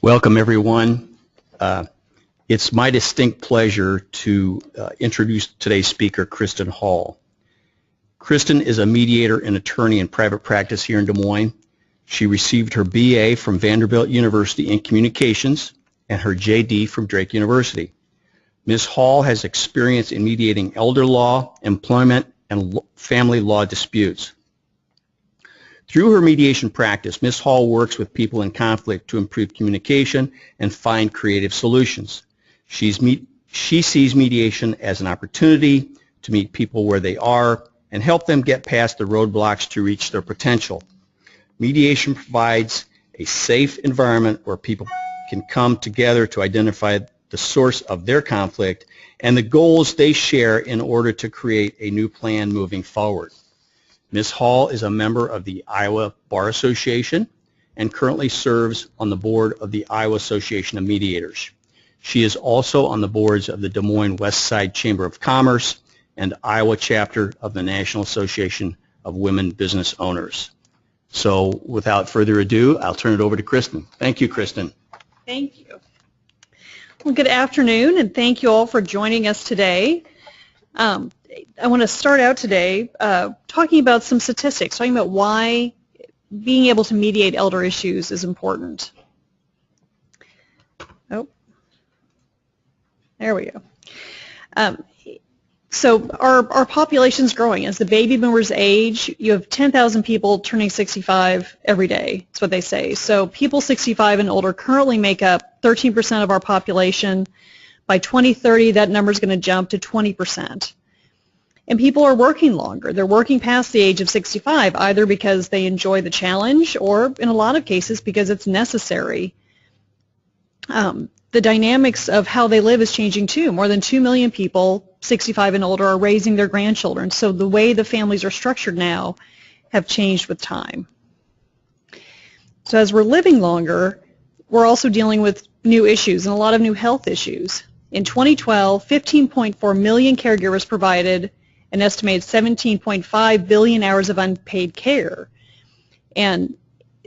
Welcome, everyone. It's my distinct pleasure to introduce today's speaker, Kristen Hall. Kristen is a mediator and attorney in private practice here in Des Moines. She received her BA from Vanderbilt University in Communications and her JD from Drake University. Ms. Hall has experience in mediating elder law, employment, and family law disputes. Through her mediation practice, Ms. Hall works with people in conflict to improve communication and find creative solutions. She sees mediation as an opportunity to meet people where they are and help them get past the roadblocks to reach their potential. Mediation provides a safe environment where people can come together to identify the source of their conflict and the goals they share in order to create a new plan moving forward. Ms. Hall is a member of the Iowa Bar Association and currently serves on the board of the Iowa Association of Mediators. She is also on the boards of the Des Moines West Side Chamber of Commerce and Iowa chapter of the National Association of Women Business Owners. So without further ado, I'll turn it over to Kristen. Thank you, Kristen. Thank you. Well, good afternoon, and thank you all for joining us today. I want to start out today talking about some statistics, talking about why being able to mediate elder issues is important. Oh, there we go. So our population is growing. As the baby boomers age, you have 10,000 people turning 65 every day. That's what they say. So people 65 and older currently make up 13% of our population. By 2030, that number is going to jump to 20%. And people are working longer. They're working past the age of 65, either because they enjoy the challenge or, in a lot of cases, because it's necessary. The dynamics of how they live is changing too. More than 2 million people, 65 and older, are raising their grandchildren. So the way the families are structured now have changed with time. So as we're living longer, we're also dealing with new issues and a lot of new health issues. In 2012, 15.4 million caregivers provided an estimated 17.5 billion hours of unpaid care. And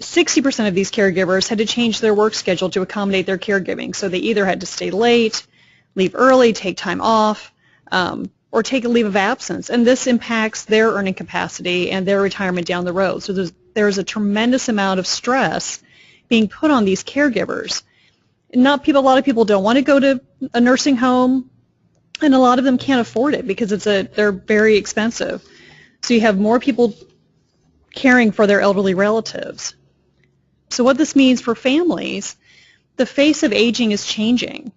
60% of these caregivers had to change their work schedule to accommodate their caregiving. So they either had to stay late, leave early, take time off, or take a leave of absence. And this impacts their earning capacity and their retirement down the road. So there's a tremendous amount of stress being put on these caregivers. A lot of people don't want to go to a nursing home, and a lot of them can't afford it because they're very expensive. So you have more people caring for their elderly relatives. So what this means for families, the face of aging is changing.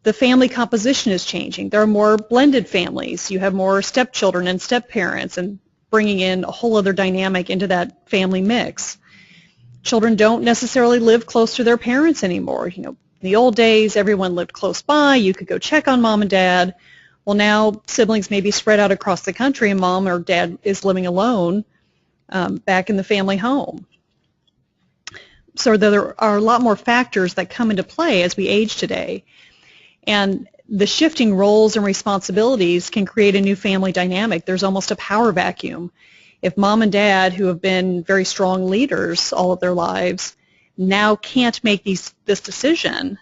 The family composition is changing. There are more blended families. You have more stepchildren and step-parents, and bringing in a whole other dynamic into that family mix. Children don't necessarily live close to their parents anymore. You know, in the old days, everyone lived close by. You could go check on mom and dad. Well, now siblings may be spread out across the country, and mom or dad is living alone back in the family home. So there are a lot more factors that come into play as we age today. And the shifting roles and responsibilities can create a new family dynamic. There's almost a power vacuum. If mom and dad, who have been very strong leaders all of their lives, now can't make this decision,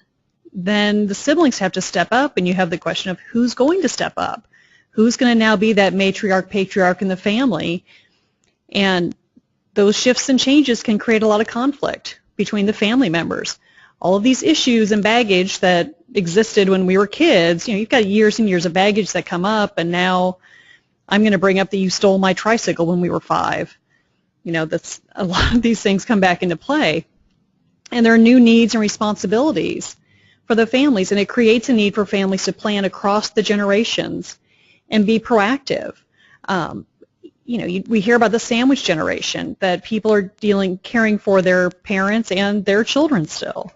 then the siblings have to step up, and you have the question of who's going to step up? Who's going to now be that matriarch, patriarch in the family? And those shifts and changes can create a lot of conflict between the family members. All of these issues and baggage that existed when we were kids, you've got years and years of baggage that come up, and now I'm going to bring up that you stole my tricycle when we were 5. That's a lot of these things come back into play. And there are new needs and responsibilities for the families, and it creates a need for families to plan across the generations and be proactive. We hear about the sandwich generation, that people are caring for their parents and their children still.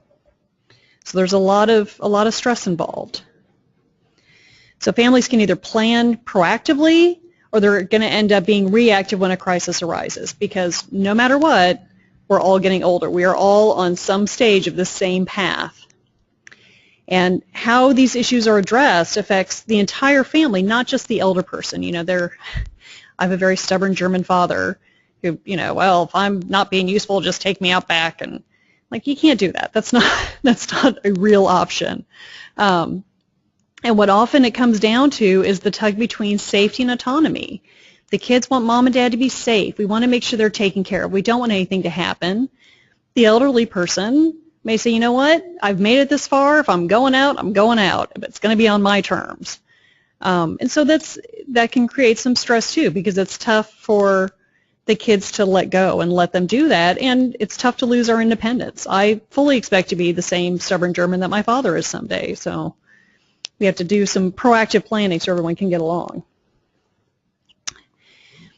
So there's a lot of stress involved. So families can either plan proactively, or they're going to end up being reactive when a crisis arises, because no matter what, we're all getting older. We are all on some stage of the same path. And how these issues are addressed affects the entire family, not just the elder person. I have a very stubborn German father who, well, if I'm not being useful, just take me out back. And Like, you can't do that. That's not a real option. And what often it comes down to is the tug between safety and autonomy. The kids want mom and dad to be safe. We want to make sure they're taken care of. We don't want anything to happen. The elderly person may say, you know what, I've made it this far. If I'm going out, I'm going out. But it's going to be on my terms. And so that can create some stress too, because it's tough for the kids to let go and let them do that, and it's tough to lose our independence. I fully expect to be the same stubborn German that my father is someday, so we have to do some proactive planning so everyone can get along.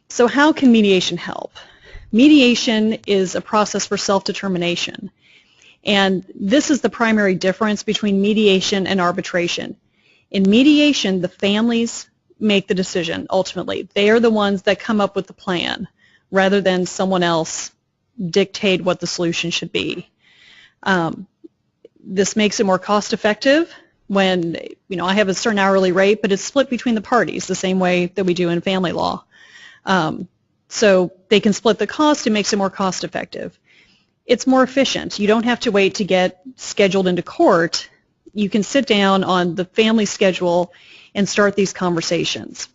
So how can mediation help? Mediation is a process for self-determination, and this is the primary difference between mediation and arbitration. In mediation, the families make the decision ultimately. They are the ones that come up with the plan, rather than someone else dictate what the solution should be. This makes it more cost effective when, I have a certain hourly rate, but it's split between the parties the same way that we do in family law. So they can split the cost. It makes it more cost effective. It's more efficient. You don't have to wait to get scheduled into court. You can sit down on the family schedule and start these conversations.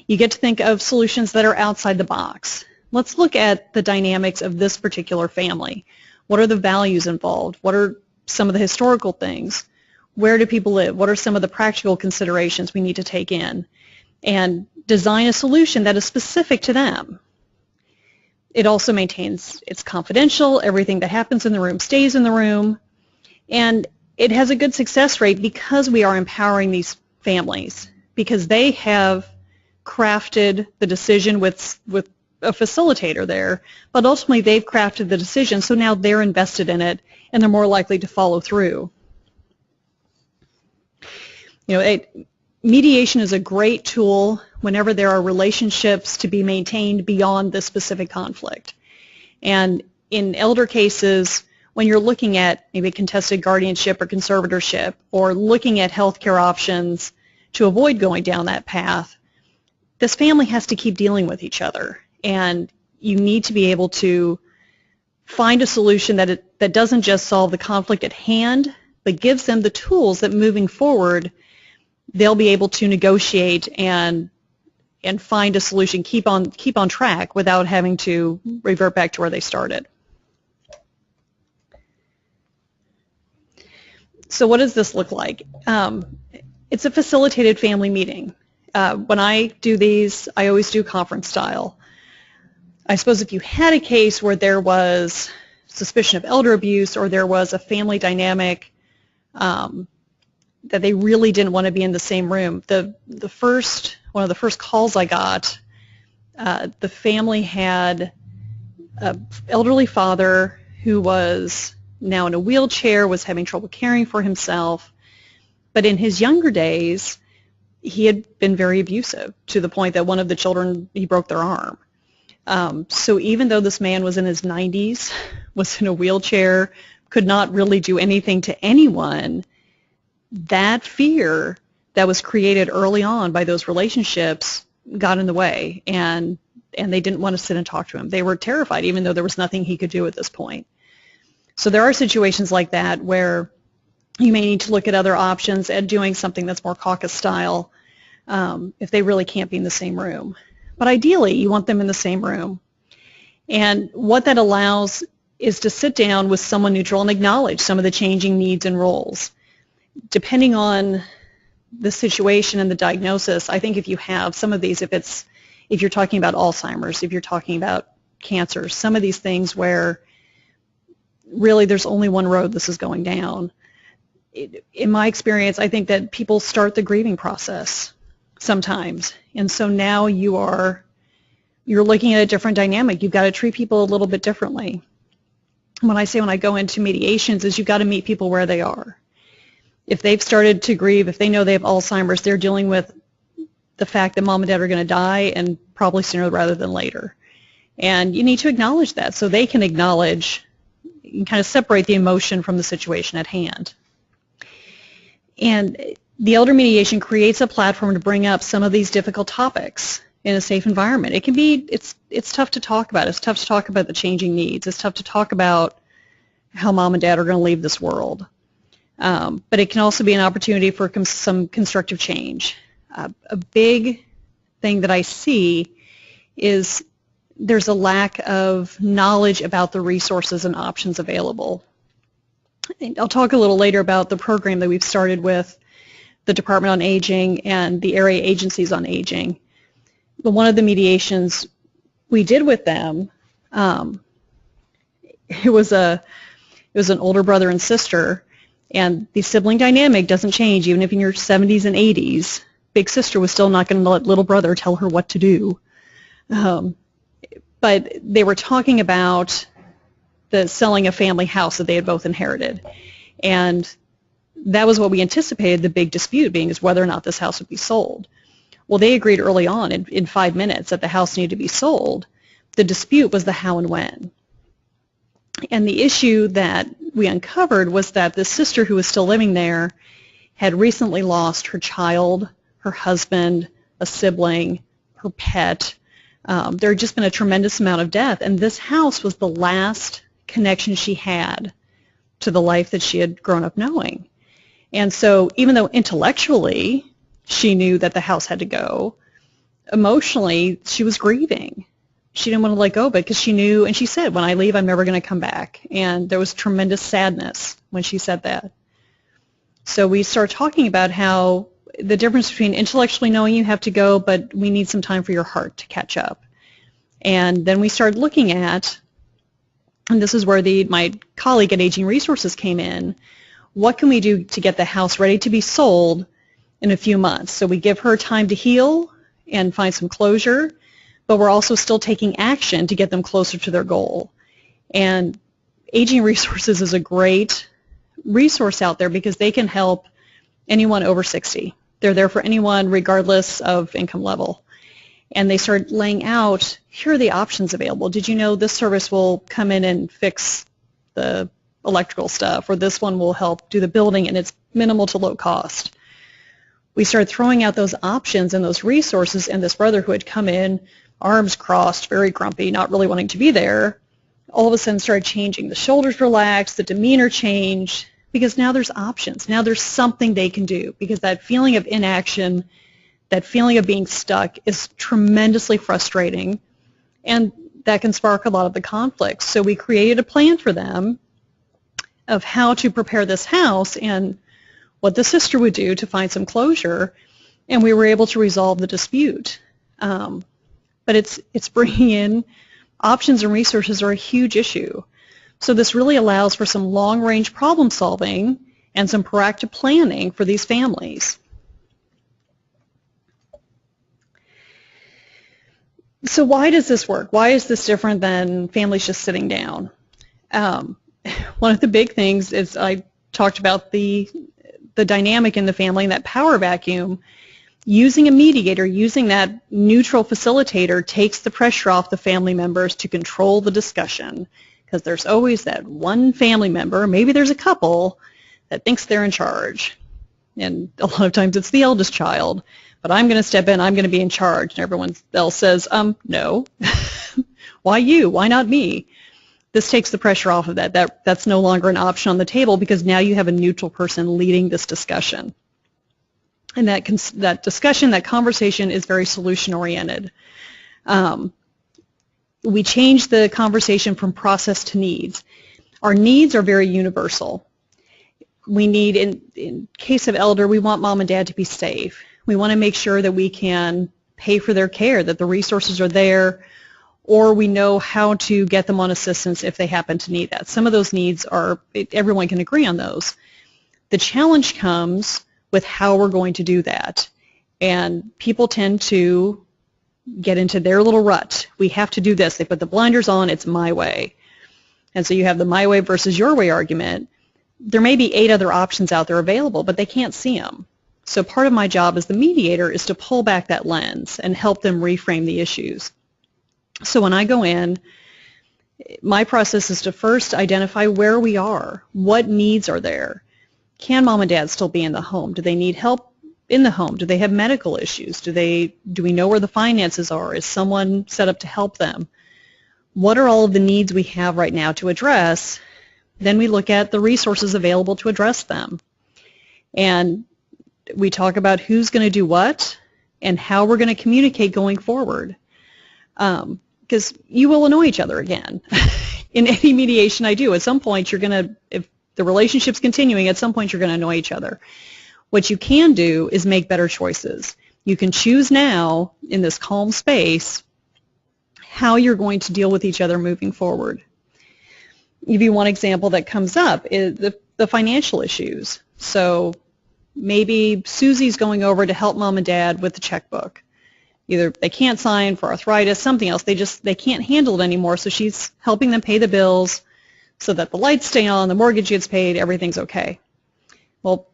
You get to think of solutions that are outside the box. Let's look at the dynamics of this particular family. What are the values involved? What are some of the historical things? Where do people live? What are some of the practical considerations we need to take in? And design a solution that is specific to them. It also maintains, it's confidential. Everything that happens in the room stays in the room. And it has a good success rate because we are empowering these families, because they have crafted the decision with a facilitator there, but ultimately they've crafted the decision, so now they're invested in it and they're more likely to follow through. Mediation is a great tool whenever there are relationships to be maintained beyond this specific conflict. And in elder cases, when you're looking at maybe contested guardianship or conservatorship, or looking at healthcare options to avoid going down that path, this family has to keep dealing with each other, and you need to be able to find a solution that doesn't just solve the conflict at hand, but gives them the tools that moving forward they'll be able to negotiate and find a solution, keep on track without having to revert back to where they started. So what does this look like? It's a facilitated family meeting. When I do these, I always do conference style. I suppose if you had a case where there was suspicion of elder abuse, or there was a family dynamic that they really didn't want to be in the same room, one of the first calls I got, the family had an elderly father who was now in a wheelchair, was having trouble caring for himself, but in his younger days, he had been very abusive to the point that one of the children, he broke their arm. So even though this man was in his 90s, was in a wheelchair, could not really do anything to anyone, that fear that was created early on by those relationships got in the way, and they didn't want to sit and talk to him. They were terrified, even though there was nothing he could do at this point. So there are situations like that where you may need to look at other options and doing something that's more caucus style if they really can't be in the same room. But ideally, you want them in the same room. And what that allows is to sit down with someone neutral and acknowledge some of the changing needs and roles. Depending on the situation and the diagnosis, I think if you have some of these, if you're talking about Alzheimer's, if you're talking about cancer, some of these things where really there's only one road this is going down. In my experience, I think that people start the grieving process sometimes, and so now you're looking at a different dynamic. You've got to treat people a little bit differently. When I go into mediations, is you've got to meet people where they are. If they've started to grieve, if they know they have Alzheimer's, they're dealing with the fact that mom and dad are going to die, and probably sooner rather than later. And you need to acknowledge that so they can acknowledge, you can kind of separate the emotion from the situation at hand. And the elder mediation creates a platform to bring up some of these difficult topics in a safe environment. It can be, it's tough to talk about. It's tough to talk about the changing needs. It's tough to talk about how mom and dad are going to leave this world. But it can also be an opportunity for some constructive change. A big thing that I see is there's a lack of knowledge about the resources and options available. And I'll talk a little later about the program that we've started with the Department on Aging and the area agencies on aging. But one of the mediations we did with them, it was an older brother and sister, and the sibling dynamic doesn't change even if in your 70s and 80s. Big sister was still not going to let little brother tell her what to do. But they were talking about the selling a family house that they had both inherited. And that was what we anticipated the big dispute being, is whether or not this house would be sold. Well, they agreed early on in 5 minutes that the house needed to be sold. The dispute was the how and when. And the issue that we uncovered was that the sister who was still living there had recently lost her child, her husband, a sibling, her pet. There had just been a tremendous amount of death, and this house was the last connection she had to the life that she had grown up knowing. And so even though intellectually she knew that the house had to go, emotionally she was grieving. She didn't want to let go of it because she knew, and she said, when I leave, I'm never going to come back. And there was tremendous sadness when she said that. So we started talking about how the difference between intellectually knowing you have to go, but we need some time for your heart to catch up. And then we started looking at, and this is where my colleague at Aging Resources came in, what can we do to get the house ready to be sold in a few months? So we give her time to heal and find some closure, but we're also still taking action to get them closer to their goal. And Aging Resources is a great resource out there because they can help anyone over 60. They're there for anyone regardless of income level. And they started laying out, here are the options available. Did you know this service will come in and fix the electrical stuff, or this one will help do the building and it's minimal to low cost? We started throwing out those options and those resources, and this brother who had come in, arms crossed, very grumpy, not really wanting to be there, all of a sudden started changing. The shoulders relaxed, the demeanor changed, because now there's options. Now there's something they can do, because that feeling of inaction, that feeling of being stuck is tremendously frustrating, and that can spark a lot of the conflicts. So we created a plan for them of how to prepare this house and what the sister would do to find some closure, and we were able to resolve the dispute. But it's bringing in options, and resources are a huge issue. So this really allows for some long-range problem solving and some proactive planning for these families. So why does this work? Why is this different than families just sitting down? One of the big things is I talked about the dynamic in the family and that power vacuum. Using a mediator, using that neutral facilitator, takes the pressure off the family members to control the discussion, because there's always that one family member, maybe there's a couple, that thinks they're in charge. And a lot of times it's the eldest child, but I'm going to step in, I'm going to be in charge. And everyone else says, no. Why you? Why not me? This takes the pressure off of that. That's no longer an option on the table, because now you have a neutral person leading this discussion. And that discussion, that conversation is very solution-oriented. We change the conversation from process to needs. Our needs are very universal. We need, in case of elder, we want mom and dad to be safe. We want to make sure that we can pay for their care, that the resources are there, or we know how to get them on assistance if they happen to need that. Some of those needs are, everyone can agree on those. The challenge comes with how we're going to do that. And people tend to get into their little rut. We have to do this. They put the blinders on, it's my way. And so you have the my way versus your way argument. There may be 8 other options out there available, but they can't see them. So part of my job as the mediator is to pull back that lens and help them reframe the issues. So when I go in, my process is to first identify where we are. What needs are there? Can mom and dad still be in the home? Do they need help in the home? Do they have medical issues? Do we know where the finances are? Is someone set up to help them? What are all of the needs we have right now to address? Then we look at the resources available to address them. And we talk about who's going to do what and how we're going to communicate going forward. Because you will annoy each other again. In any mediation I do, at some point you're going to, if the relationship's continuing, at some point you're going to annoy each other. What you can do is make better choices. You can choose now, in this calm space, how you're going to deal with each other moving forward. Give you one example that comes up is the financial issues. So maybe Susie's going over to help mom and dad with the checkbook. Either they can't sign for arthritis, something else, they can't handle it anymore, so she's helping them pay the bills so that the lights stay on, the mortgage gets paid, everything's okay. Well,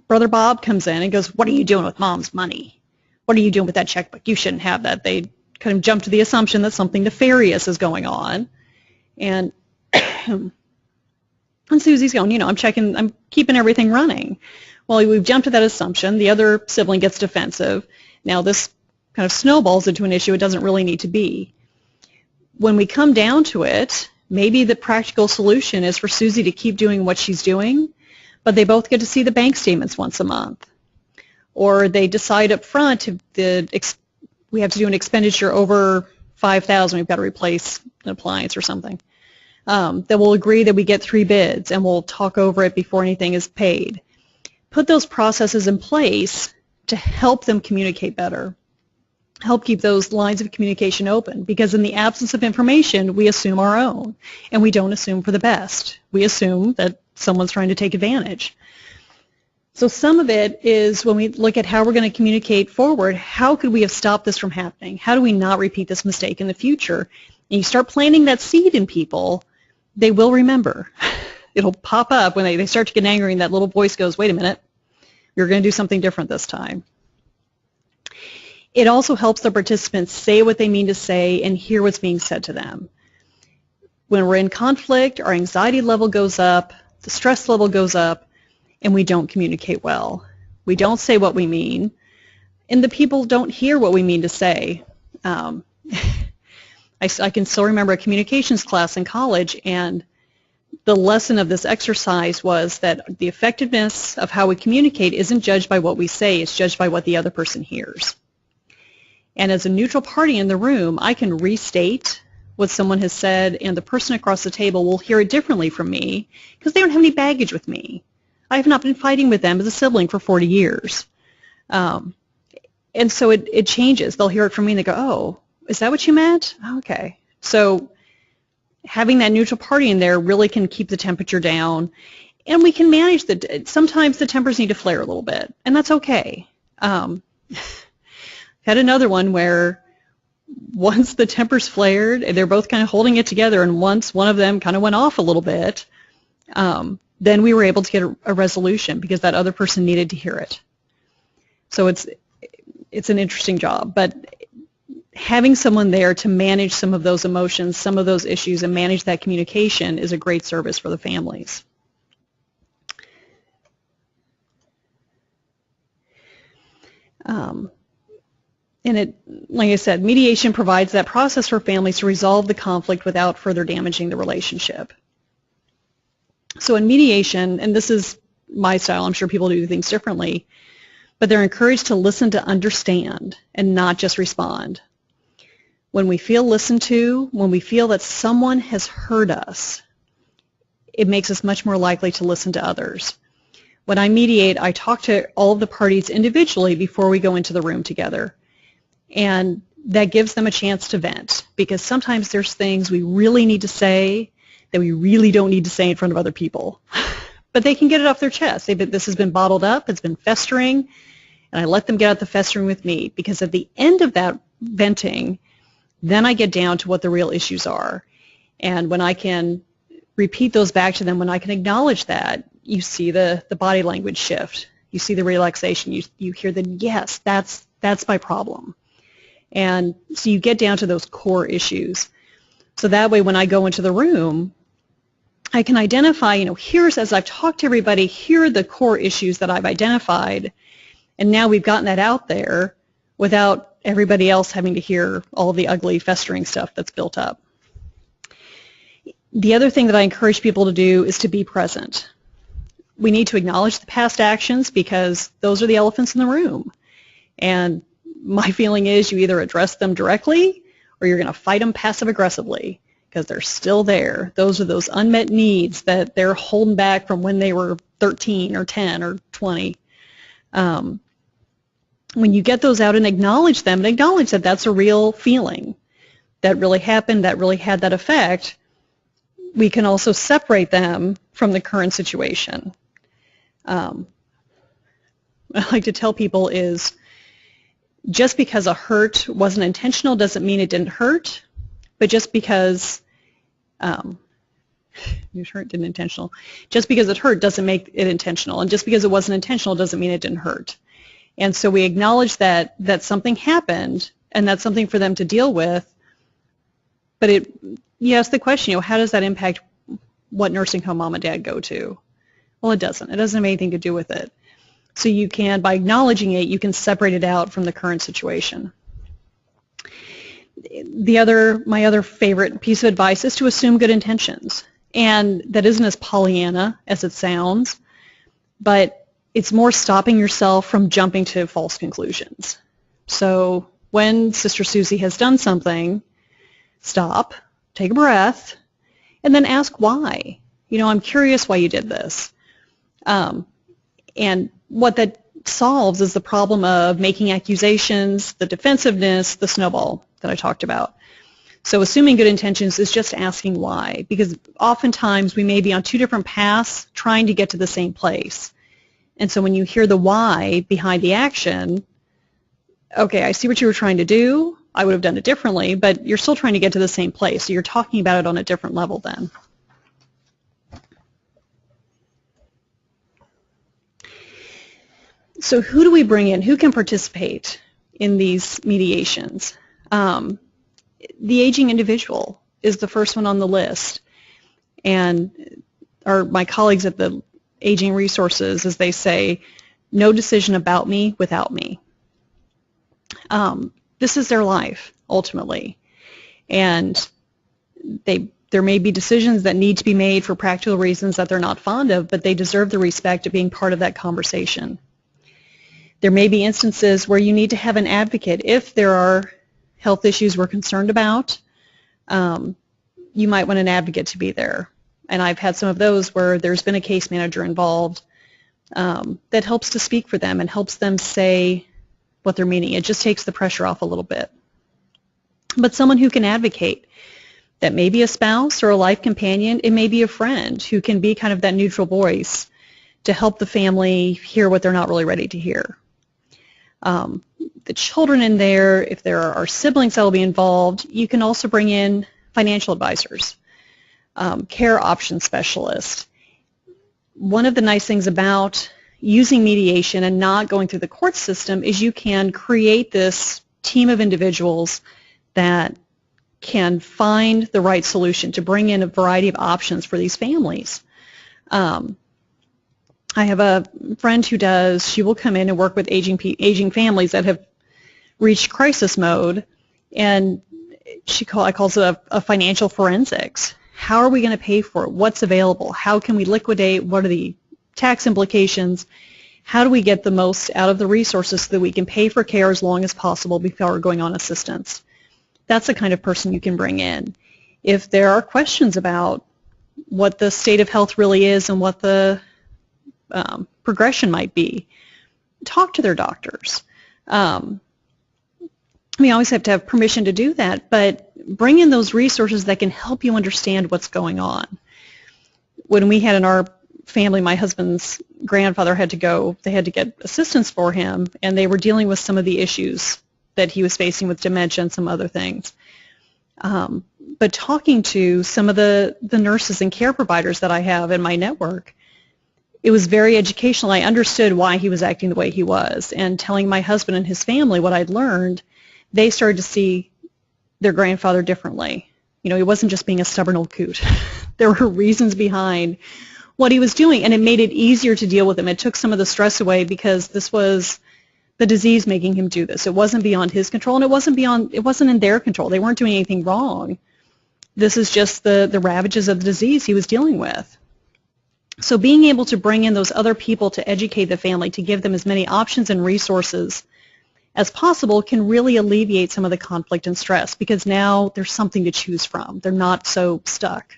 Brother Bob comes in and goes, what are you doing with mom's money? What are you doing with that checkbook? You shouldn't have that. They kind of jump to the assumption that something nefarious is going on. And Susie's going, I'm keeping everything running. Well, we've jumped to that assumption. The other sibling gets defensive. Now this kind of snowballs into an issue it doesn't really need to be. When we come down to it, maybe the practical solution is for Susie to keep doing what she's doing, but they both get to see the bank statements once a month. Or they decide up front we have to do an expenditure over $5,000, we've got to replace an appliance or something. Then we'll agree that we get 3 bids and we'll talk over it before anything is paid. Put those processes in place to help them communicate better. Help keep those lines of communication open, because in the absence of information, we assume our own, and we don't assume for the best. We assume that someone's trying to take advantage. So some of it is when we look at how we're going to communicate forward, how could we have stopped this from happening? How do we not repeat this mistake in the future? And you start planting that seed in people, they will remember. It'll pop up when they start to get angry and that little voice goes, wait a minute, you're going to do something different this time. It also helps the participants say what they mean to say and hear what's being said to them. When we're in conflict, our anxiety level goes up, the stress level goes up, and we don't communicate well. We don't say what we mean, and the people don't hear what we mean to say. I can still remember a communications class in college, and the lesson of this exercise was that the effectiveness of how we communicate isn't judged by what we say, it's judged by what the other person hears. And as a neutral party in the room, I can restate what someone has said, and the person across the table will hear it differently from me because they don't have any baggage with me. I have not been fighting with them as a sibling for 40 years. And so it changes. They'll hear it from me and they go, oh, is that what you meant? Okay. So having that neutral party in there really can keep the temperature down, and we can manage sometimes the tempers need to flare a little bit, and that's okay. Had another one where once the tempers flared, they're both kind of holding it together, and once one of them kind of went off a little bit, then we were able to get a resolution because that other person needed to hear it. So it's an interesting job, but having someone there to manage some of those emotions, some of those issues, and manage that communication is a great service for the families. And like I said, mediation provides that process for families to resolve the conflict without further damaging the relationship. So in mediation, and this is my style, I'm sure people do things differently, but they're encouraged to listen to understand and not just respond. When we feel listened to, when we feel that someone has heard us, it makes us much more likely to listen to others. When I mediate, I talk to all of the parties individually before we go into the room together. And that gives them a chance to vent, because sometimes there's things we really need to say that we really don't need to say in front of other people. But they can get it off their chest. This has been bottled up, it's been festering, and I let them get out the festering with me, because at the end of that venting, then I get down to what the real issues are. And when I can repeat those back to them, when I can acknowledge that, you see the body language shift. You see the relaxation. You hear the, yes, that's my problem. And so you get down to those core issues. So that way when I go into the room, I can identify, here's, as I've talked to everybody, here are the core issues that I've identified. And now we've gotten that out there without everybody else having to hear all the ugly, festering stuff that's built up. The other thing that I encourage people to do is to be present. We need to acknowledge the past actions because those are the elephants in the room. And my feeling is you either address them directly or you're going to fight them passive-aggressively because they're still there. Those are those unmet needs that they're holding back from when they were 13 or 10 or 20. When you get those out and acknowledge them and acknowledge that that's a real feeling that really happened, that really had that effect, we can also separate them from the current situation. What I like to tell people is just because a hurt wasn't intentional doesn't mean it didn't hurt, but just because it hurt didn't intentional, just because it hurt doesn't make it intentional, and just because it wasn't intentional doesn't mean it didn't hurt. And so we acknowledge that something happened and that's something for them to deal with, but you ask the question, how does that impact what nursing home mom and dad go to? Well, it doesn't. It doesn't have anything to do with it. So you can, by acknowledging it, you can separate it out from the current situation. My other favorite piece of advice is to assume good intentions. And that isn't as Pollyanna as it sounds, but it's more stopping yourself from jumping to false conclusions. So when Sister Susie has done something, stop, take a breath, and then ask why. I'm curious why you did this. And what that solves is the problem of making accusations, the defensiveness, the snowball that I talked about. So assuming good intentions is just asking why, because oftentimes we may be on two different paths trying to get to the same place. And so when you hear the why behind the action, okay, I see what you were trying to do. I would have done it differently, but you're still trying to get to the same place. So you're talking about it on a different level then. So who do we bring in? Who can participate in these mediations? The aging individual is the first one on the list. And my colleagues at the Aging Resources, as they say, no decision about me without me. This is their life, ultimately. And there may be decisions that need to be made for practical reasons that they're not fond of, but they deserve the respect of being part of that conversation. There may be instances where you need to have an advocate. If there are health issues we're concerned about, you might want an advocate to be there. And I've had some of those where there's been a case manager involved that helps to speak for them and helps them say what they're meaning. It just takes the pressure off a little bit. But someone who can advocate, that may be a spouse or a life companion, it may be a friend who can be kind of that neutral voice to help the family hear what they're not really ready to hear. The children in there, if there are siblings that will be involved, you can also bring in financial advisors, care option specialists. One of the nice things about using mediation and not going through the court system is you can create this team of individuals that can find the right solution to bring in a variety of options for these families. I have a friend who she will come in and work with aging families that have reached crisis mode, and I calls it a financial forensics. How are we going to pay for it? What's available? How can we liquidate? What are the tax implications? How do we get the most out of the resources so that we can pay for care as long as possible before going on assistance? That's the kind of person you can bring in. If there are questions about what the state of health really is and what the progression might be, talk to their doctors. We always have to have permission to do that, but bring in those resources that can help you understand what's going on. When we had in our family, my husband's grandfather they had to get assistance for him, and they were dealing with some of the issues that he was facing with dementia and some other things. But talking to some of the nurses and care providers that I have in my network, it was very educational. I understood why he was acting the way he was, and telling my husband and his family what I'd learned, they started to see their grandfather differently. He wasn't just being a stubborn old coot. There were reasons behind what he was doing, and it made it easier to deal with him. It took some of the stress away because this was the disease making him do this. It wasn't beyond his control, and it wasn't in their control. They weren't doing anything wrong. This is just the ravages of the disease he was dealing with. So being able to bring in those other people to educate the family, to give them as many options and resources as possible, can really alleviate some of the conflict and stress, because now there's something to choose from. They're not so stuck.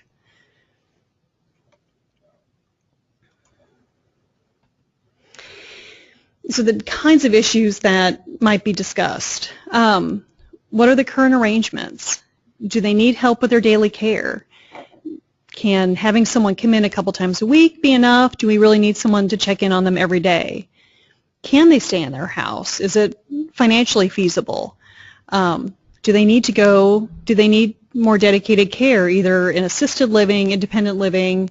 So the kinds of issues that might be discussed. What are the current arrangements? Do they need help with their daily care? Can having someone come in a couple times a week be enough? Do we really need someone to check in on them every day? Can they stay in their house? Is it financially feasible? Do they need more dedicated care, either in assisted living, independent living,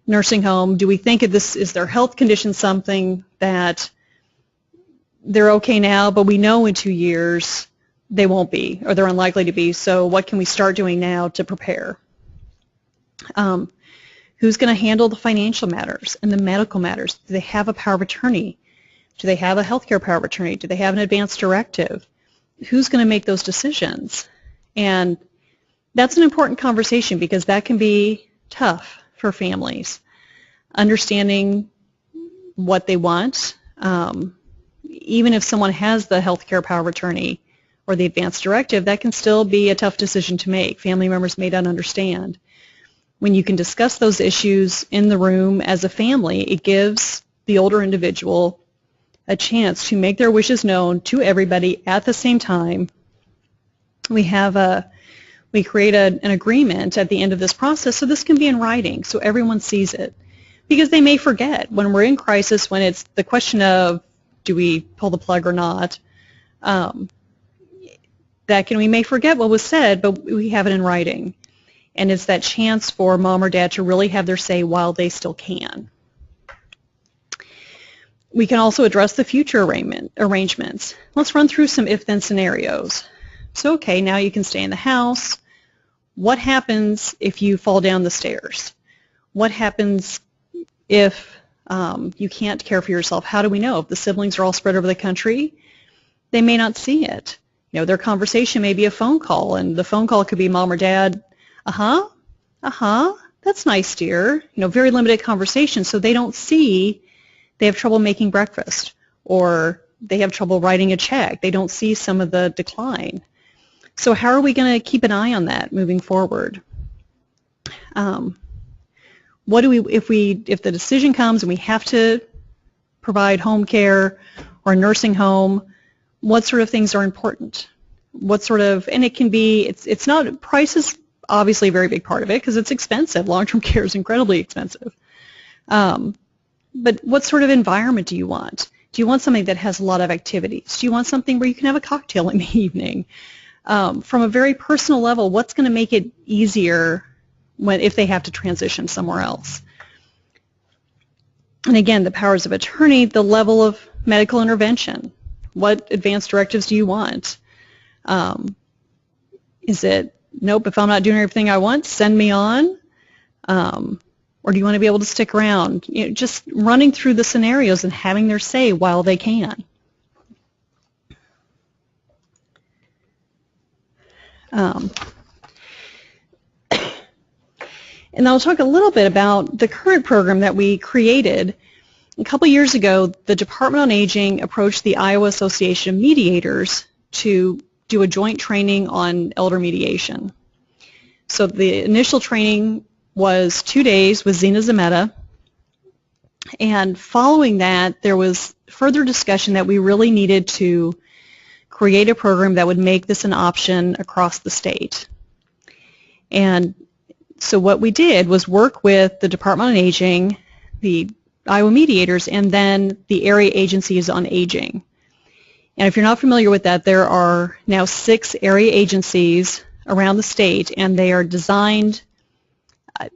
nursing home? Do we think is their health condition something that they're okay now, but we know in 2 years they won't be, or they're unlikely to be, so what can we start doing now to prepare? Who's going to handle the financial matters and the medical matters? Do they have a power of attorney? Do they have a healthcare power of attorney? Do they have an advance directive? Who's going to make those decisions? And that's an important conversation, because that can be tough for families. Understanding what they want, even if someone has the healthcare power of attorney or the advance directive, that can still be a tough decision to make. Family members may not understand. When you can discuss those issues in the room as a family, it gives the older individual a chance to make their wishes known to everybody at the same time. We create an agreement at the end of this process, so this can be in writing so everyone sees it, because they may forget when we're in crisis, when it's the question of do we pull the plug or not. We may forget what was said, but we have it in writing. And it's that chance for mom or dad to really have their say while they still can. We can also address the future arrangements. Let's run through some if-then scenarios. So, okay, now you can stay in the house. What happens if you fall down the stairs? What happens if you can't care for yourself? How do we know? If the siblings are all spread over the country, they may not see it. Their conversation may be a phone call, and the phone call could be mom or dad, that's nice, dear. Very limited conversation, so they don't see they have trouble making breakfast, or they have trouble writing a check. They don't see some of the decline. So how are we going to keep an eye on that moving forward? If the decision comes and we have to provide home care or a nursing home, what sort of things are important? And it can be, it's not, price is obviously a very big part of it, because it's expensive. Long-term care is incredibly expensive. But what sort of environment do you want? Do you want something that has a lot of activities? Do you want something where you can have a cocktail in the evening? From a very personal level, what's going to make it easier if they have to transition somewhere else? And again, the powers of attorney, the level of medical intervention. What advance directives do you want? Is it, nope, if I'm not doing everything I want, send me on? Or do you want to be able to stick around? Just running through the scenarios and having their say while they can. And I'll talk a little bit about the current program that we created. A couple years ago, the Department on Aging approached the Iowa Association of Mediators to do a joint training on elder mediation. So the initial training was 2 days with Zena Zameta, and following that there was further discussion that we really needed to create a program that would make this an option across the state. And so what we did was work with the Department on Aging, the Iowa Mediators, and then the area agencies on aging. And if you're not familiar with that, there are now 6 area agencies around the state, and they are designed,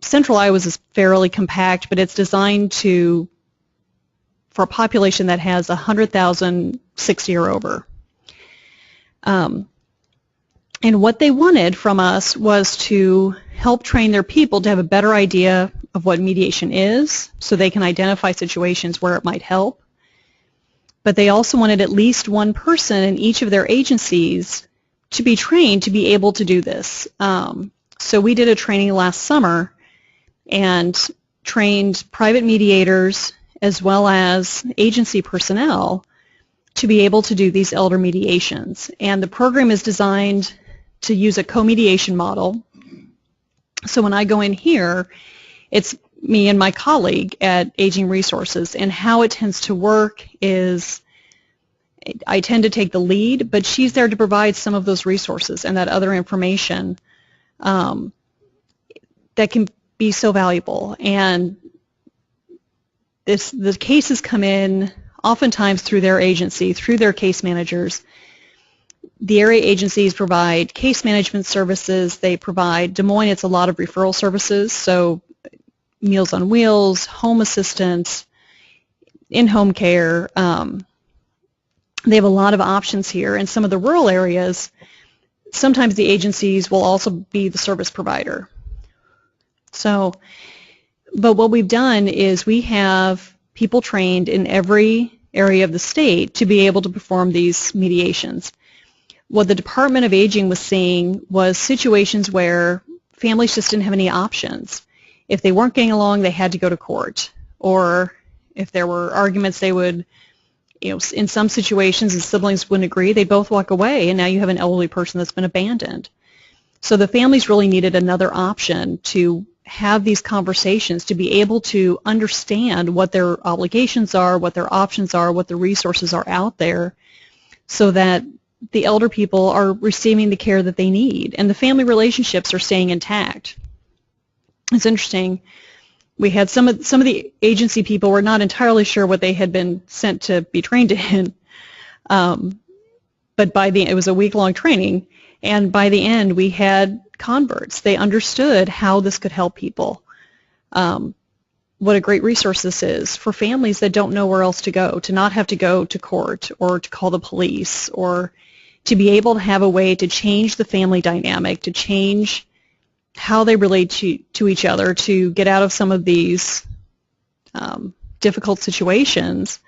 Central Iowa is fairly compact, but it's designed for a population that has 100,000 60 or over. And what they wanted from us was to help train their people to have a better idea of what mediation is, so they can identify situations where it might help. But they also wanted at least one person in each of their agencies to be trained to be able to do this. So we did a training last summer and trained private mediators as well as agency personnel to be able to do these elder mediations. And the program is designed to use a co-mediation model. So when I go in here, it's me and my colleague at Aging Resources, and how it tends to work is I tend to take the lead, but she's there to provide some of those resources and that other information that can be so valuable. And the cases come in oftentimes through their agency, through their case managers. The area agencies provide case management services. They provide, Des Moines, it's a lot of referral services, so Meals on Wheels, home assistance, in-home care. They have a lot of options here. In some of the rural areas, sometimes the agencies will also be the service provider. So, but what we've done is we have people trained in every area of the state to be able to perform these mediations. What the Department of Aging was seeing was situations where families just didn't have any options. If they weren't getting along, they had to go to court. Or if there were arguments, they would, in some situations, the siblings wouldn't agree, they'd both walk away, and now you have an elderly person that's been abandoned. So the families really needed another option to have these conversations, to be able to understand what their obligations are, what their options are, what the resources are out there, so that the elder people are receiving the care that they need, and the family relationships are staying intact. It's interesting. We had some of the agency people were not entirely sure what they had been sent to be trained in, but it was a week-long training, and by the end we had converts. They understood how this could help people. What a great resource this is for families that don't know where else to go, to not have to go to court or to call the police, or to be able to have a way to change the family dynamic, to change how they relate to each other, to get out of some of these difficult situations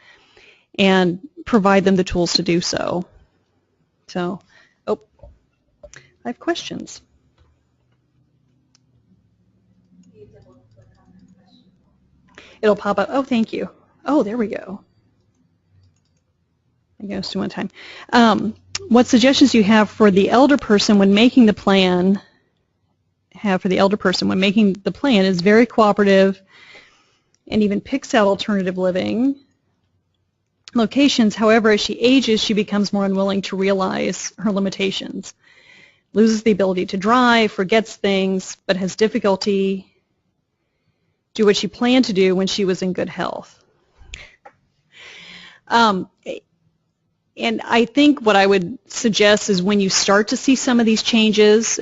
and provide them the tools to do so. So, I have questions. It'll pop up. Oh, thank you. Oh, there we go. I guess one time. What suggestions do you have for the elder person when making the plan? Is very cooperative and even picks out alternative living locations. However, as she ages, she becomes more unwilling to realize her limitations, loses the ability to drive, forgets things, but has difficulty do what she planned to do when she was in good health. And I think what I would suggest is when you start to see some of these changes,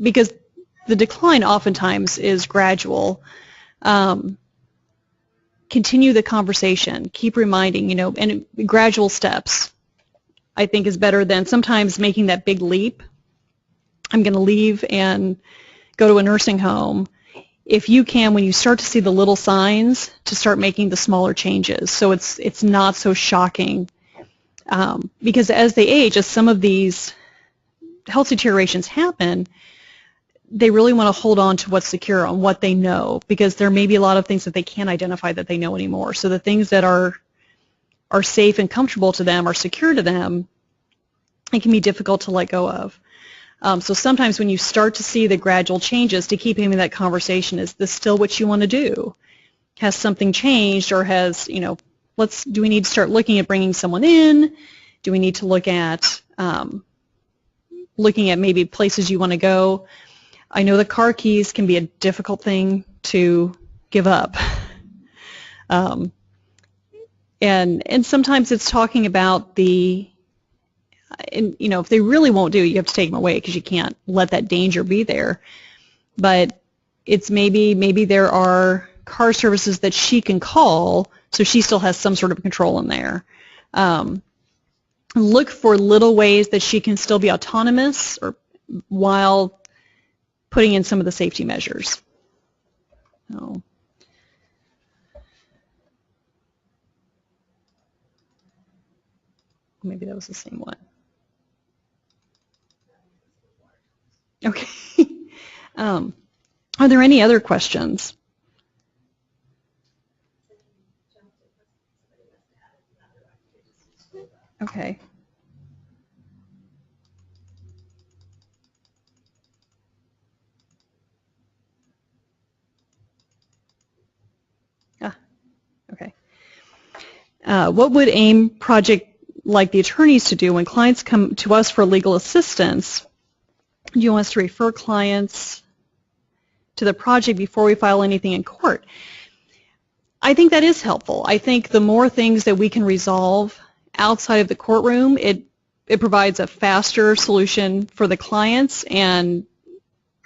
because the decline oftentimes is gradual, continue the conversation, keep reminding, and gradual steps, I think, is better than sometimes making that big leap. I'm going to leave and go to a nursing home. If you can, when you start to see the little signs, to start making the smaller changes, so it's not so shocking. Because as they age, as some of these health deteriorations happen, they really want to hold on to what's secure, on what they know, because there may be a lot of things that they can't identify that they know anymore. So the things that are safe and comfortable to them, are secure to them, it can be difficult to let go of. So sometimes when you start to see the gradual changes, to keep having that conversation, is this still what you want to do? Has something changed, or has, do we need to start looking at bringing someone in? Do we need to look at looking at maybe places you want to go? I know the car keys can be a difficult thing to give up. And sometimes it's talking about if they really won't do it, you have to take them away because you can't let that danger be there. But it's maybe there are car services that she can call, so she still has some sort of control in there. Look for little ways that she can still be autonomous, or while putting in some of the safety measures. So, maybe that was the same one. Okay. Are there any other questions? Okay. Okay. What would AIM project like the attorneys to do when clients come to us for legal assistance? Do you want us to refer clients to the project before we file anything in court? I think that is helpful. I think the more things that we can resolve outside of the courtroom, it provides a faster solution for the clients, and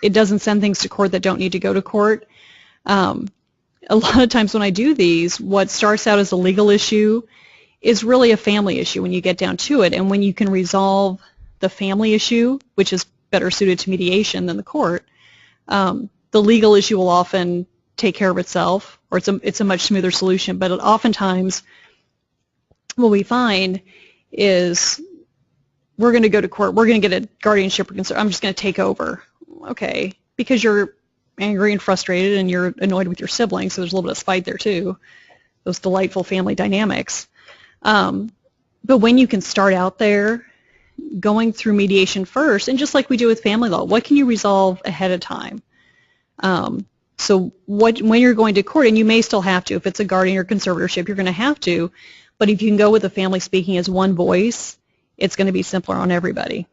it doesn't send things to court that don't need to go to court. A lot of times when I do these, what starts out as a legal issue is really a family issue when you get down to it. And when you can resolve the family issue, which is better suited to mediation than the court, the legal issue will often take care of itself, or it's a much smoother solution. But oftentimes what we find is we're going to go to court, we're going to get a guardianship, I'm just going to take over. Okay, because you're angry and frustrated and you're annoyed with your siblings, so there's a little bit of spite there too, those delightful family dynamics. But when you can start out there going through mediation first, and just like we do with family law, what can you resolve ahead of time? So when you're going to court, and you may still have to, if it's a guardian or conservatorship, you're going to have to, but if you can go with the family speaking as one voice, it's going to be simpler on everybody.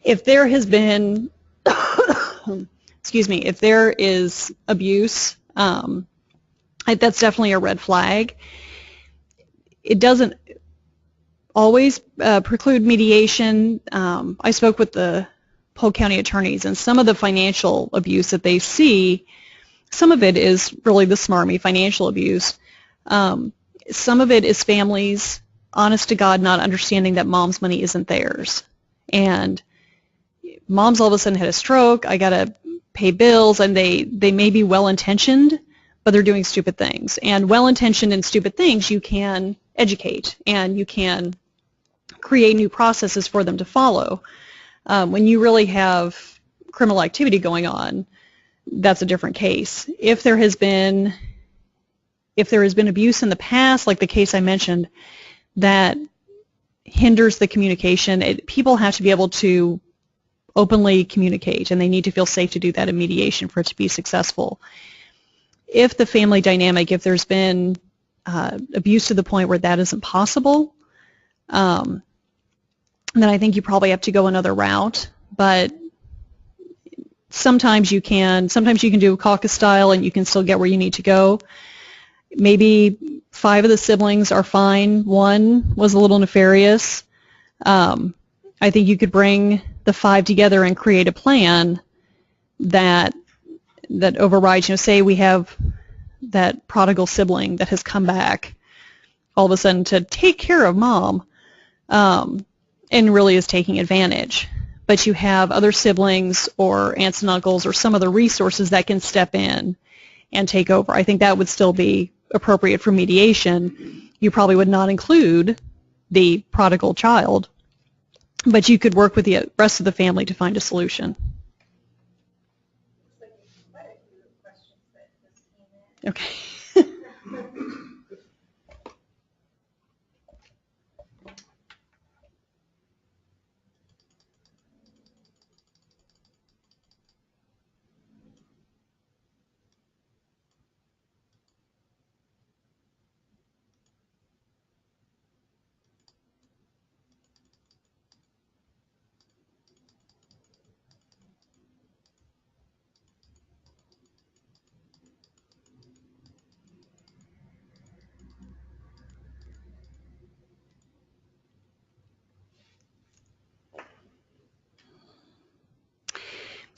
If there has been, excuse me, if there is abuse, that's definitely a red flag. It doesn't always preclude mediation. I spoke with the Polk County attorneys, and some of the financial abuse that they see, some of it is really the smarmy financial abuse. Some of it is families, honest to God, not understanding that mom's money isn't theirs. And mom's all of a sudden had a stroke, I got to pay bills, and they may be well-intentioned, but they're doing stupid things. And well-intentioned and stupid things you can educate, and you can create new processes for them to follow. When you really have criminal activity going on, that's a different case. If there has been abuse in the past, like the case I mentioned, that hinders the communication, people have to be able to openly communicate, and they need to feel safe to do that in mediation for it to be successful. If the family dynamic, if there's been abuse to the point where that isn't possible, then I think you probably have to go another route. But sometimes you can do caucus style and you can still get where you need to go. Maybe 5 of the siblings are fine, 1 was a little nefarious. I think you could bring the 5 together and create a plan that overrides, say we have that prodigal sibling that has come back all of a sudden to take care of mom, and really is taking advantage. But you have other siblings or aunts and uncles or some other resources that can step in and take over. I think that would still be appropriate for mediation. You probably would not include the prodigal child, but you could work with the rest of the family to find a solution. Okay.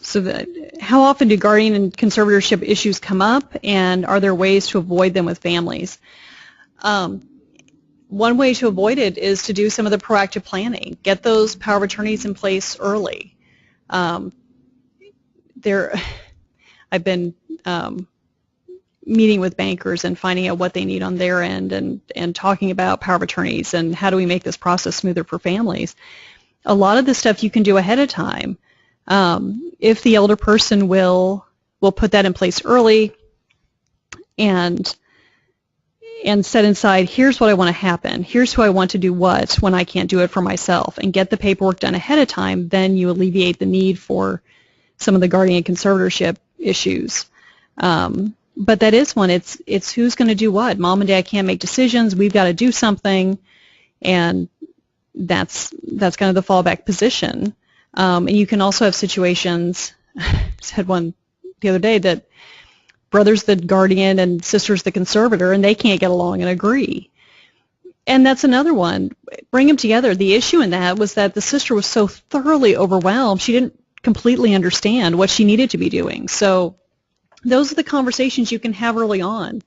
So how often do guardian and conservatorship issues come up, and are there ways to avoid them with families? One way to avoid it is to do some of the proactive planning. Get those power of attorneys in place early. I've been meeting with bankers and finding out what they need on their end, and talking about power of attorneys and how do we make this process smoother for families. A lot of this stuff you can do ahead of time. If the elder person will put that in place early and set inside, here's what I want to happen, here's who I want to do what when I can't do it for myself, and get the paperwork done ahead of time, then you alleviate the need for some of the guardian and conservatorship issues. But that is one. It's who's going to do what. Mom and dad can't make decisions. We've got to do something, and that's kind of the fallback position. And you can also have situations. I just had one the other day that brother's the guardian and sister's the conservator, and they can't get along and agree. And that's another one. Bring them together. The issue in that was that the sister was so thoroughly overwhelmed, she didn't completely understand what she needed to be doing. So those are the conversations you can have early on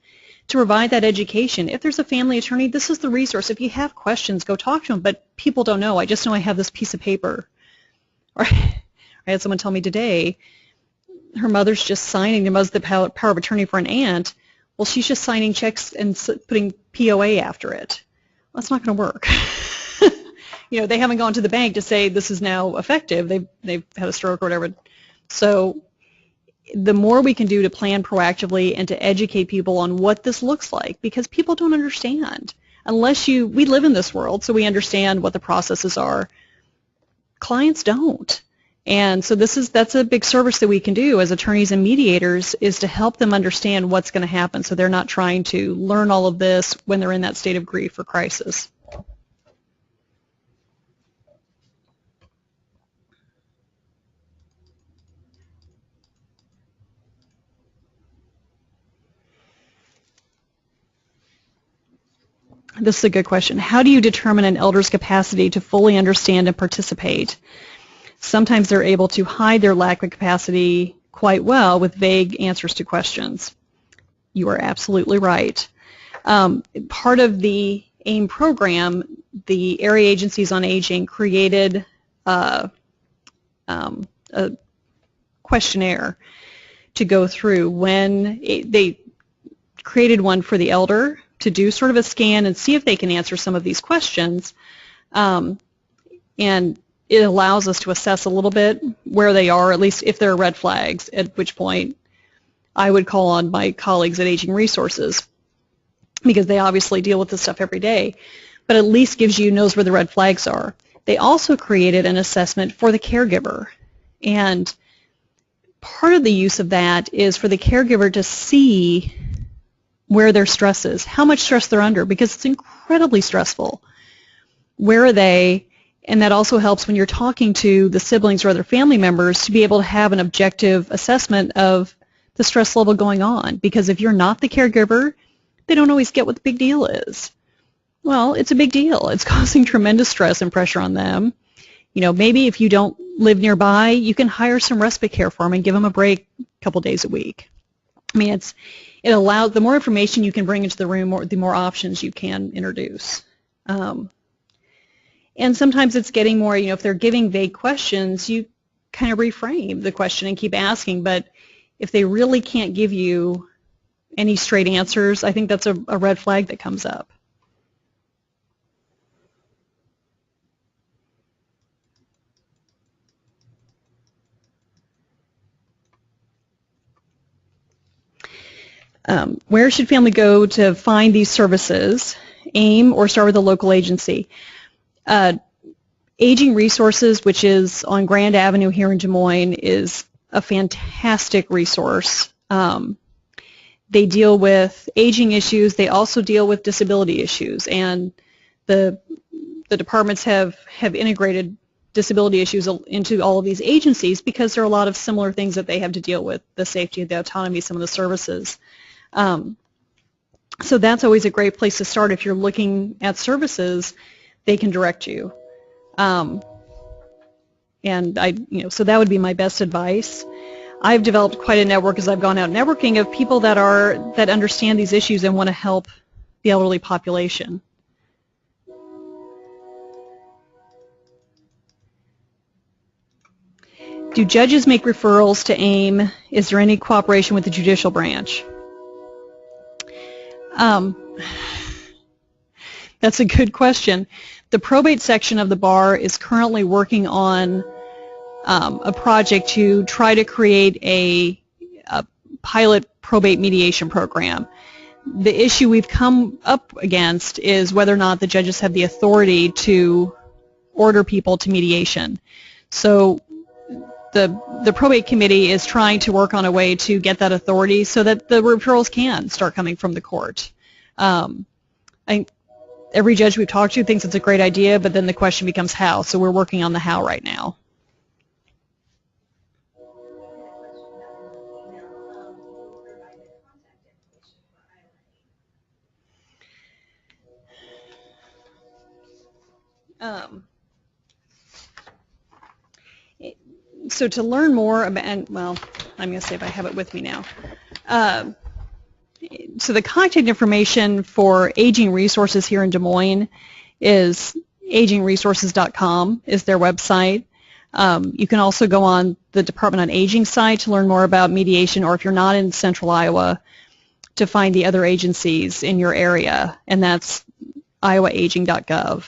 to provide that education. If there's a family attorney, this is the resource. If you have questions, go talk to them. But people don't know. I just know I have this piece of paper. Or I had someone tell me today, her mother's just signing the power of attorney for an aunt. Well, she's just signing checks and putting POA after it. Well, that's not going to work. They haven't gone to the bank to say this is now effective. They've had a stroke or whatever. So the more we can do to plan proactively and to educate people on what this looks like, because people don't understand. We live in this world, so we understand what the processes are. Clients don't. And so that's a big service that we can do as attorneys and mediators, is to help them understand what's going to happen so they're not trying to learn all of this when they're in that state of grief or crisis. This is a good question. How do you determine an elder's capacity to fully understand and participate? Sometimes they're able to hide their lack of capacity quite well with vague answers to questions. You are absolutely right. Part of the AIM program, the Area Agencies on Aging created a questionnaire to go through when they created one for the elder to do sort of a scan and see if they can answer some of these questions. And it allows us to assess a little bit where they are, at least if there are red flags, at which point I would call on my colleagues at Aging Resources, because they obviously deal with this stuff every day, but at least knows where the red flags are. They also created an assessment for the caregiver, and part of the use of that is for the caregiver to see where their stress is, how much stress they're under, because it's incredibly stressful. Where are they? And that also helps when you're talking to the siblings or other family members to be able to have an objective assessment of the stress level going on. Because if you're not the caregiver, they don't always get what the big deal is. Well, it's a big deal. It's causing tremendous stress and pressure on them. Maybe if you don't live nearby, you can hire some respite care for them and give them a break a couple days a week. I mean, it allows, the more information you can bring into the room, the more options you can introduce. And sometimes it's getting more, if they're giving vague questions, you kind of reframe the question and keep asking. But if they really can't give you any straight answers, I think that's a red flag that comes up. Where should family go to find these services? AIM or start with a local agency? Aging Resources, which is on Grand Avenue here in Des Moines, is a fantastic resource. They deal with aging issues. They also deal with disability issues, and the departments have integrated disability issues into all of these agencies because there are a lot of similar things that they have to deal with, the safety, the autonomy, some of the services. So that's always a great place to start. If you're looking at services, they can direct you. And so that would be my best advice. I've developed quite a network as I've gone out networking of people that understand these issues and want to help the elderly population. Do judges make referrals to AIM? Is there any cooperation with the judicial branch? That's a good question. The probate section of the bar is currently working on a project to try to create a pilot probate mediation program. The issue we've come up against is whether or not the judges have the authority to order people to mediation. So the probate committee is trying to work on a way to get that authority so that the referrals can start coming from the court. Every judge we've talked to thinks it's a great idea, but then the question becomes how. So we're working on the how right now. So to learn more about, and well, I'm going to say if I have it with me now. So the contact information for Aging Resources here in Des Moines is agingresources.com is their website. You can also go on the Department on Aging site to learn more about mediation, or if you're not in Central Iowa, to find the other agencies in your area, and that's iowaaging.gov.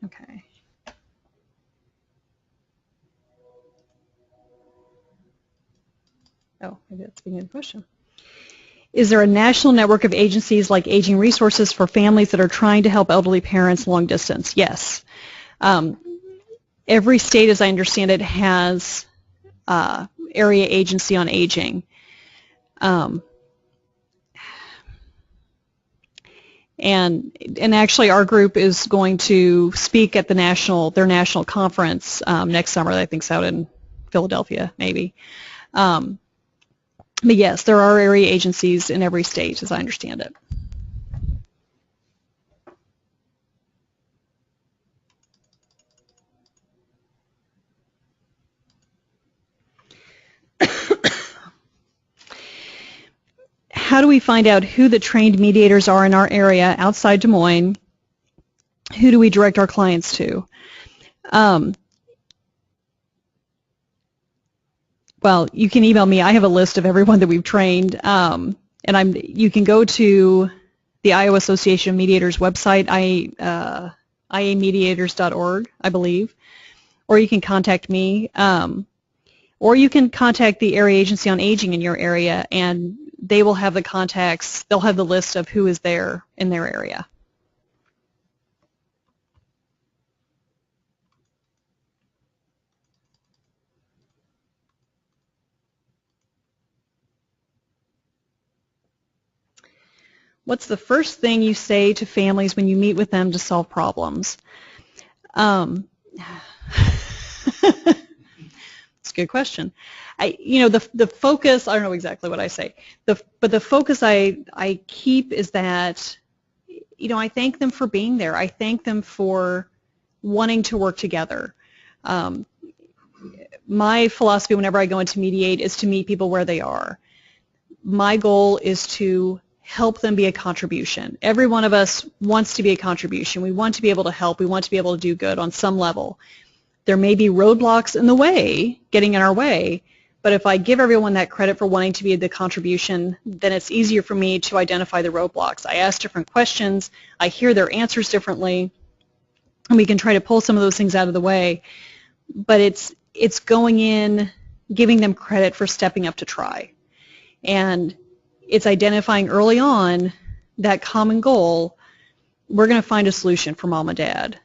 Okay. Oh, maybe that's a good question. Is there a national network of agencies like Aging Resources for families that are trying to help elderly parents long distance? Yes. Every state, as I understand it, has area agency on aging. And actually our group is going to speak at their national conference next summer. I think it's out in Philadelphia, maybe. But yes, there are area agencies in every state, as I understand it. How do we find out who the trained mediators are in our area outside Des Moines? Who do we direct our clients to? Well, you can email me. I have a list of everyone that we've trained, and you can go to the Iowa Association of Mediators website, iamediators.org, I believe, or you can contact me, or you can contact the area agency on aging in your area, and they will have the contacts. They'll have the list of who is there in their area. What's the first thing you say to families when you meet with them to solve problems? It's a good question. The focus, I don't know exactly what I say, but the focus I keep is that, I thank them for being there. I thank them for wanting to work together. My philosophy whenever I go into mediate is to meet people where they are. My goal is to help them be a contribution. Every one of us wants to be a contribution. We want to be able to help. We want to be able to do good on some level. There may be roadblocks in the way, getting in our way, but if I give everyone that credit for wanting to be the contribution, then it's easier for me to identify the roadblocks. I ask different questions, I hear their answers differently, and we can try to pull some of those things out of the way. But it's going in, giving them credit for stepping up to try. And it's identifying early on that common goal. We're going to find a solution for mom and dad.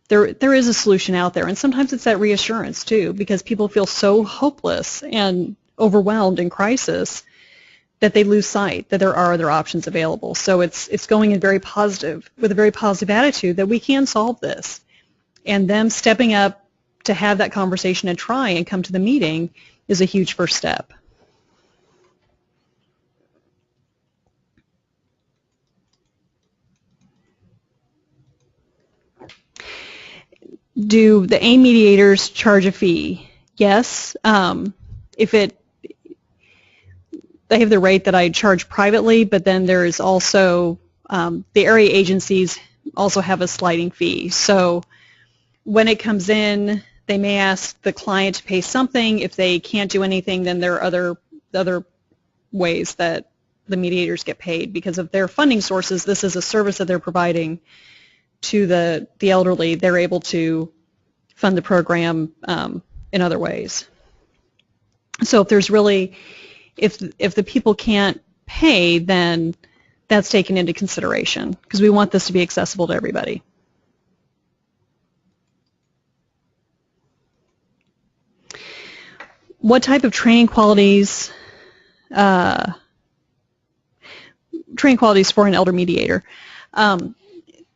There is a solution out there, and sometimes it's that reassurance too, because people feel so hopeless and overwhelmed in crisis that they lose sight that there are other options available. So it's going in very positive, with a very positive attitude that we can solve this, and them stepping up to have that conversation and try and come to the meeting is a huge first step. Do the AIM mediators charge a fee? Yes. They have the rate that I charge privately, but then there is also the area agencies also have a sliding fee. So when it comes in, they may ask the client to pay something. If they can't do anything, then there are other ways that the mediators get paid, because of their funding sources. This is a service that they're providing to the elderly. They're able to fund the program in other ways. So if there's really, if the people can't pay, then that's taken into consideration, because we want this to be accessible to everybody. What type of training qualities for an elder mediator?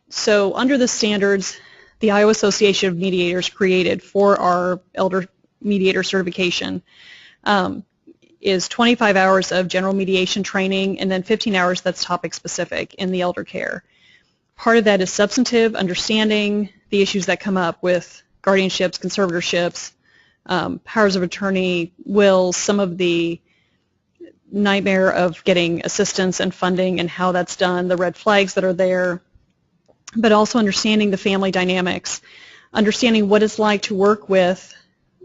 So under the standards the Iowa Association of Mediators created for our elder mediator certification is 25 hours of general mediation training, and then 15 hours that's topic specific in the elder care. Part of that is substantive, understanding the issues that come up with guardianships, conservatorships, powers of attorney, wills, some of the nightmare of getting assistance and funding and how that's done, the red flags that are there, but also understanding the family dynamics, understanding what it's like to work with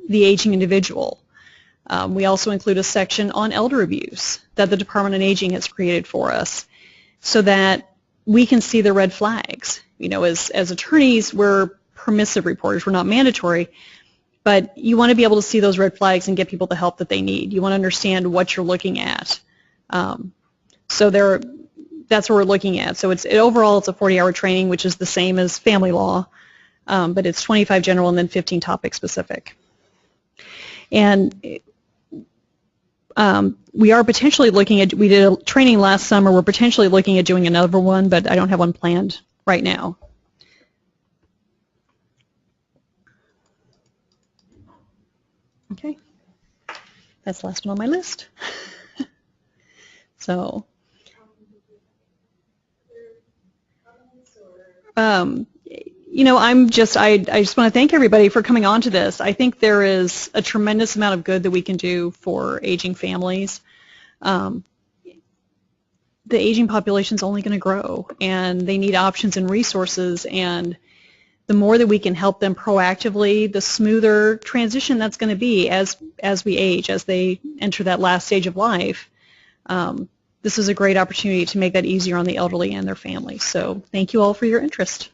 the aging individual. We also include a section on elder abuse that the Department on Aging has created for us, so that we can see the red flags. You know, as attorneys, we're permissive reporters, we're not mandatory, but you want to be able to see those red flags and get people the help that they need. You want to understand what you're looking at. So that's what we're looking at. So overall it's a 40-hour training, which is the same as family law, but it's 25 general and then 15 topic specific. And we are potentially looking at, we did a training last summer, we're potentially looking at doing another one, but I don't have one planned right now. Okay, that's the last one on my list. So, you know, I just want to thank everybody for coming on to this. I think there is a tremendous amount of good that we can do for aging families. The aging population is only going to grow, and they need options and resources, and the more that we can help them proactively, the smoother transition that's going to be as we age, as they enter that last stage of life. This is a great opportunity to make that easier on the elderly and their families. So thank you all for your interest.